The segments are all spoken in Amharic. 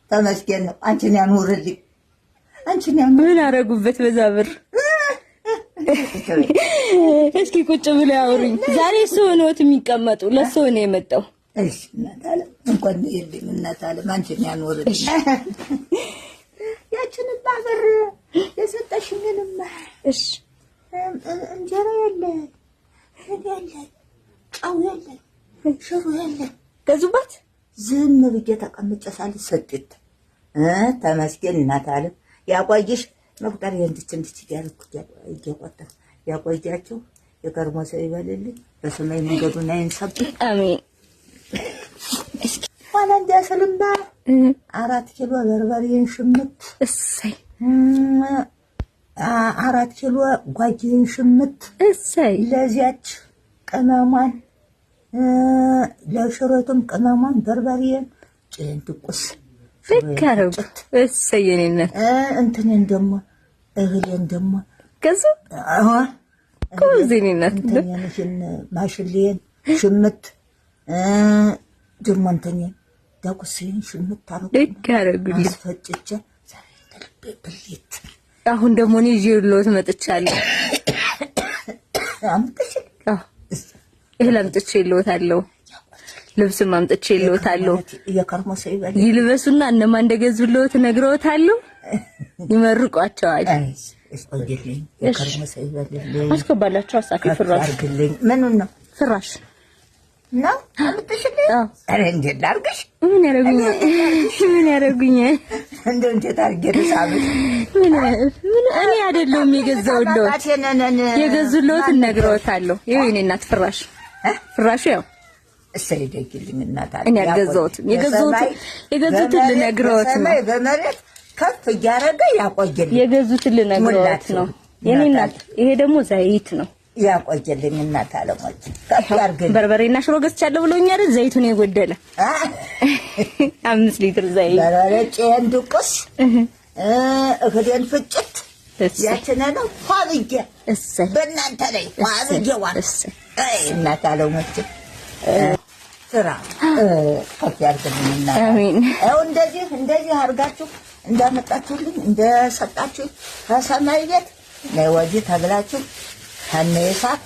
ተመስገን ነው። አንቺን ያኑርልኝ። ምን አረጉበት በዛ ብር? እስኪ ቁጭ ብለው ያወሩኝ። ዛሬ ሰው ነውት የሚቀመጡ ለሰው ነው የመጣው። እሺ እናታለ እንኳን ይልኝ እናታለ አንቺን ያኑርልኝ። ያችን ባበር የሰጠሽኝንማ እሺ እንጀራ ያለ ጫው ያለ ሽሮ ያለ ገዙባት ዝም ብዬ ተቀምጬ ሳልሰጥት ተመስገን እናታለ ያቆይሽ። መቁጠር እንድትንድት እያቆጠር ያቆያቸው የከርሞ ሰው ይበልልኝ። በሰማይ መንገዱን አይንሰብ አሜን። እስኪ ዋላ እንዲያስልምባ 4 ኪሎ በርበሬን ሽምት እሰይ 4 ኪሎ ጓጅን ሽምት እሰይ ለዚያች ቅመሟን ለሽሮቱም ቅመሟን በርበሬን ጭንጥቁስ ፍካረውት እሰይ የኔነት እንትንን ደሞ እህልን ደሞ ከዛ ኮዚኔነት እንትንን ማሽሌን ሽምት ደሞ እንትንን ዳቁስን ሽምት ፍካረጉልኝ አስፈጭቼ ዛሬ ተልቤት አሁን ደሞ እኔ ይዤልዎት መጥቻለሁ። እህል አምጥቼልዎታለሁ። ልብስም አምጥቼልዎታለሁ። የከርሞ ሰው ይበል ይልበሱና እነማን እንደገዙልዎት ነግረውታለሁ። ይመርቋቸዋል። እስቆይልኝ የከርሞ ሰው ይበል አስከባላችሁ አሳኪ ፍራሽ አርግልኝ። ምኑን ነው ፍራሽ ነው አምጥሽልኝ? አረ እንዴት ላርግሽ? ምን ያረጉኛል? እንደው እንዴት አርገሽ ሳብሽ? ምን እኔ አይደለሁም የገዙልዎት ነግረውታለሁ። ይሄ እኔ እናት ፍራሹ ያው እሰይ ደግልኝ እናታለሁ። እኔ አልገዛሁትም። የገዙትን ልነግረውት ነው። በመሬት ከፍ እያረገ ያቆየልኝ። የገዙትን ልነግረውት ነው የኔ እናት። ይሄ ደግሞ ዘይት ነው። ያቆየልኝ እናታለሁ። ከፍ ያርግልኝ። በርበሬና ሽሮ ገዝቻለሁ ብሎኛል። ዘይቱን የጎደለ 5 ሊትር ዘይት በረጨ እንድቁስ እህዴን ፍጭት ያችነ ነው ፋብዬ እሰይ በእናንተ ላይ ፋብዬ ዋን እሰይ እናታለሁ። ስራ ከፍ ያርግልኝ እናታለሁ። አሜን። አው እንደዚህ አርጋችሁ እንዳመጣችሁልኝ እንደሰጣችሁ ከሰማይ ቤት ነው ወዲህ ተብላችሁ ከነ ይስሐቅ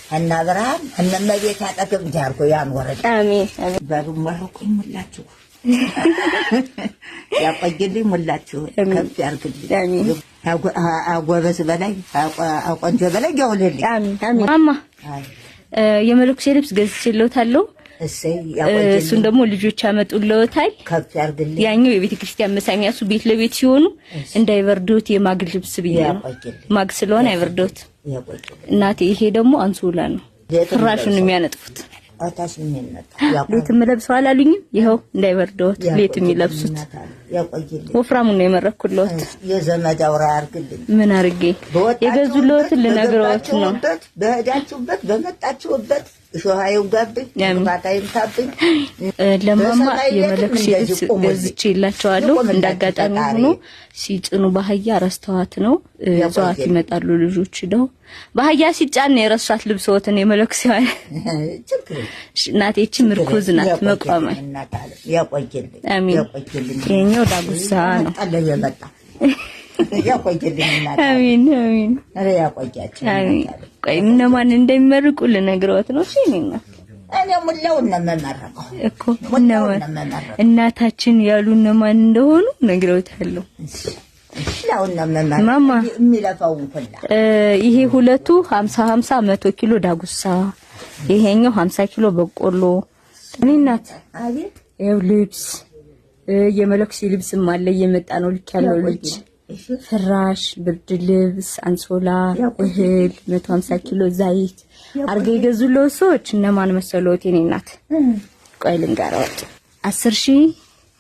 ከነ አብርሃም ከነ መቤት ያጠግብ እንዲያርጎ ያንወረድ። አሜን አሜን። በሩ መርቁኝ ሙላችሁ ያቆይልኝ ሙላችሁ ከፍ ያርግልኝ። አሜን። አጎበዝ በላይ አቆንጆ በላይ ያውልልኝ። አሜን አሜን። ማማ የመለኩሴ ልብስ ገዝቼልዎታለሁ። እሰይ ያቆይልኝ። እሱን ደግሞ ልጆች ያመጡልዎታል። ከፍ ያርግልኝ። ያኛው የቤተ ክርስቲያን መሳሚያሱ ቤት ለቤት ሲሆኑ እንዳይበርዶት የማግ ልብስ ብያለሁ። ማግ ስለሆነ አይበርዶት። እናቴ ይሄ ደግሞ አንሶላ ነው። ፍራሹን የሚያነጥፉት አታሽ የሚነጣ ሌት የምለብሰው አላሉኝም። ይኸው እንዳይበርዶት ሌት የሚለብሱት ያቆይልኝ። ወፍራሙን ነው የመረኩልዎት። የዘመድ አውራ ያርግልኝ። ምን አርጌ የገዙልዎትን ልነግረዎት ነው። በሄዳችሁበት በመጣችሁበት ሾሃዩ ጋብኝ ባታይም ታብኝ ለማማ የመለኩሴ ልብስ ገዝቼላቸዋለሁ። እንዳጋጣሚ ሆኖ ሲጭኑ ባህያ ረስተዋት ነው ዟት ይመጣሉ ልጆች ነው። ባህያ ሲጫን የረሳት ልብስዎትን የመለኩሴዋ እናቴ ምርኩዝ ናት መቋማ ያቆይልኝ። አሜን። የኛው ዳጉሳ ነው አለየመጣ ያቆይልኝ እናት። አሜን አሜን። አረ ያቆያችሁ። አሜን። ቆይ እነማን እንደሚመርቁ ልነግረዎት ነው። እሺ እኔ ሙላውን ነው የምመረቀው እኮ እናታችን ያሉ እነማን እንደሆኑ ነግረውታለሁ። ሙላውን ነው የምመረቀው። ማማ የሚለፋው ሁላ ይሄ ሁለቱ 50 100 ኪሎ ዳጉሳ፣ ይሄኛው 50 ኪሎ በቆሎ። እኔ እናት አቤት ይኸው ልብስ የመለኩሴ ልብስም አለ እየመጣ ነው። ልክ ያለው ልጅ ፍራሽ፣ ብርድ ልብስ፣ አንሶላ፣ እህል 150 ኪሎ ዘይት አርገ የገዙልዎት ሰዎች እነማን መሰሎት? የኔ እናት ቆይ ልንገርዎት። 10,000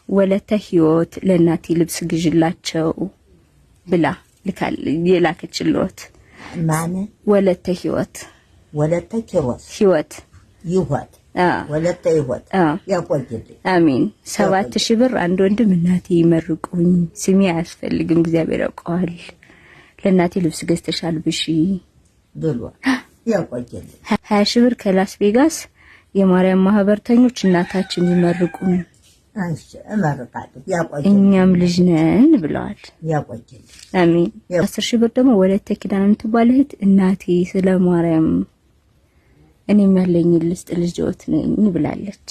ወለተ ህይወት ለእናቴ ልብስ ግዥላቸው ብላ ልካል የላከችልዎት። ማን? ወለተ ህይወት ህይወት ወለተ ህይወት ያቆይልኝ። አሜን። 7,000 ብር አንድ ወንድም እናቴ ይመርቁኝ፣ ስሜ አያስፈልግም እግዚአብሔር ያውቀዋል፣ ለእናቴ ልብስ ገዝተሻል ብሺ ብሎ ያቆይልኝ። 20,000 ብር ከላስ ቬጋስ የማርያም ማህበርተኞች እናታችን ይመርቁኝ እሺ እመርቃለሁ። ያቆየኝ እኛም ልጅ ነን ብለዋል። ያቆየኝ። አሜን። 10,000 ብር ደግሞ ወለተ ኪዳን የምትባል እህት እናቴ ስለ ማርያም እኔም ያለኝ ልስጥ ልጅዎት ነኝ ብላለች።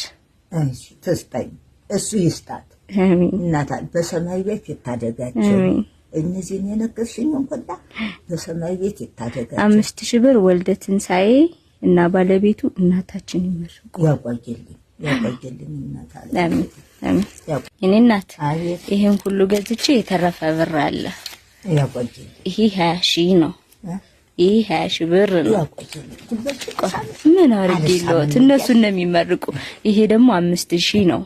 እሺ ተስጠኝ፣ እሱ ይስጣት። አሜን። እናታ በሰማይ ቤት ይታደጋቸው። እነዚህን የነገርሽኝን ሁላ በሰማይ ቤት ይታደጋቸው። 5,000 ብር ወልደ ትንሳኤ እና ባለቤቱ እናታችን ይመርቁ። ያቆየልኝ ያቆየልኝ እናታ። አሜን አሜን። የኔ እናት ይሄን ሁሉ ገዝቼ የተረፈ ብር አለ። ያቆየልኝ። ይሄ 20,000 ነው። ይሄ 20,000 ብር ነው። ምን አርግልዎት? እነሱ ነው የሚመርቁ። ይሄ ደግሞ 5,000 ነው።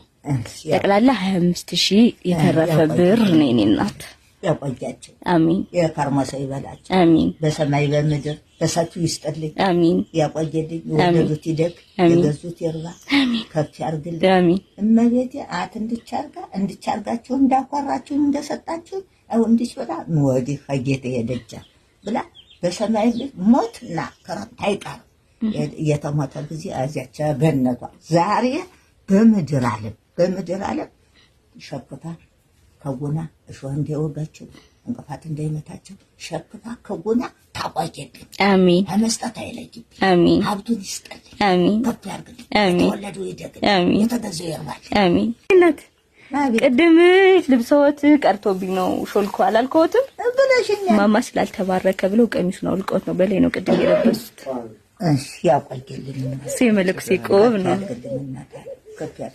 ጠቅላላ 25,000 የተረፈ ብር ነው የኔ እናት። ያቆያቸው። አሜን። የከርሞሰው ይበላቸው። አሜን። በሰማይ በምድር በሰፊው ይስጥልኝ። አሜን። ያቆየልኝ። የወለዱት ይደግ፣ የገዙት ይርባ፣ ከፍ ያርግልኝ። አሜን። እመቤቴ አት እንድቻርጋችሁ እንዳኳራችሁ እንደሰጣችሁ አው እንድችላ ወዲህ ከጌታ የደጃ ብላ በሰማይ ሞትና ከራት አይቀር የተሞተ ጊዜ አዚያች ገነቷ ዛሬ በምድር ዓለም ሸክታ ከጎና እሾህ እንዳይወጋቸው እንቅፋት እንዳይመታቸው ሸክታ ከጎና ታቋየልኝ። አሜን። ከመስጠት አይለይም። አሜን። ሀብቱን ይስጥልኝ። አሜን። ከፍ ያርግልኝ። አሜን። የተወለዱ ይደግልኝ። አሜን። የተገዛው ይርባል። አሜን። እናት ቅድም ልብሶት ቀርቶብኝ ነው ሾልኮ አላልከውትም ብለሽኛል። ማማ ስላልተባረከ ብለው ቀሚሱን አውልቀውት ነው በላይ ነው ቅድም የለበሱት። እሺ ያቆየልኝ። የመለኩሴ ቆብ ነው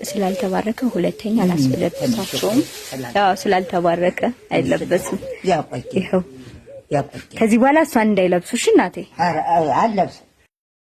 ስላልተባረከ ሁለተኛ አላስለበሳቸውም። ያው ስላልተባረከ አይለበስም። ያቆየልኝ። ይኸው ከዚህ በኋላ እሷን እንዳይለብሱሽ እናቴ። አለብስ